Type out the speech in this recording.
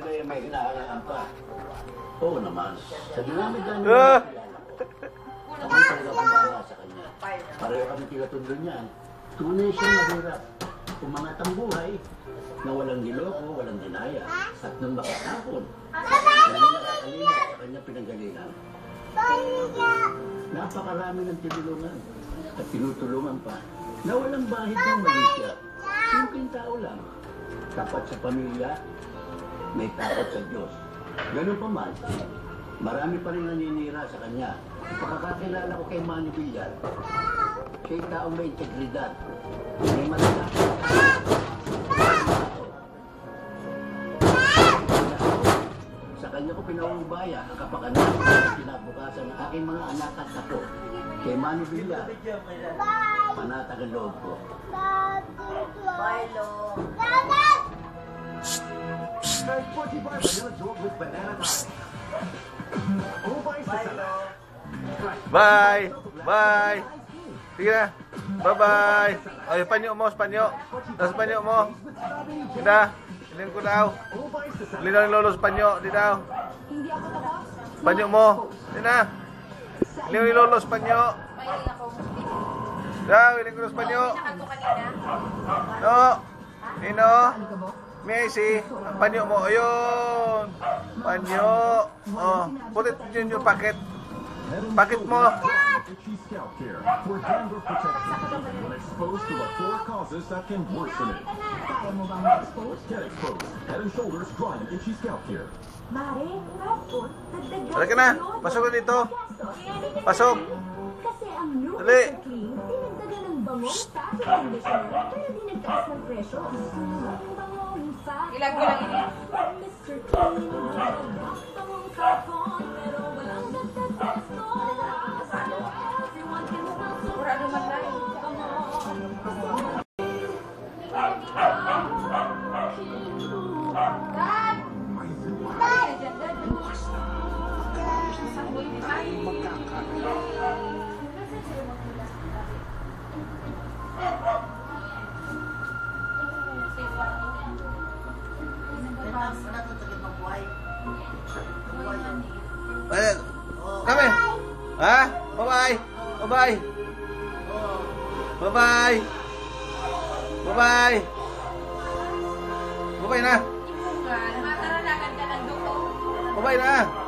may hinahangaan pa. Oo naman. Sa dinamit lang ako talaga kumala sa kanya. Pareho kami tilatundo niyan. Tunay siyang mahirap. Umangat ang buhay na walang niloko, walang dinaya. At nung makatapon, hindi nakakalina sa kanyang pinanggalingan. Napakarami ng tinulungan at tinutulungan pa na walang bahid ng mali siya. Simpleng tao lang. Tapat sa pamilya, may takot sa Diyos. Ganun pa man, marami pa rin naninira sa kanya. Pagkakakilala ko kay Manny Villar, siya'y taong may integridad. May malalaki. Sa kanya ko pinauubaya ang kapakanan at kinabukasan ng aking mga anak at ako. Kay Manny Villar, panatag ang loob ko. Bye, Lo. Bye! Bye! Sige na. Bye-bye! Ay, panyo mo, panyo. Nasa panyo mo. Hindi na. Hilin ko daw. Hilin na yung lolo sa panyo. Hindi daw. Panyo mo. Hindi na. Hilin yung lolo sa panyo. Daw, hilin ko sa panyo. No. Ino. Messi. Panyo mo. Ayun. Panyo. Oh. Putit yun yung paket. Paket mo. Itchy scalp care for dandruff protection when exposed to the 4 causes that can worsen it. Get exposed. Head and Shoulders Dry and Itchy Scalp Care. Halika na. Pasok na dito. Pasok. Dali. Ilag ko lang ini. Kurado man lang. Ayan. Kami. Ha? Bye-bye. Bye-bye. Bye-bye. Bye-bye. Bye-bye na. Matara na ganda ng duko. Bye-bye na.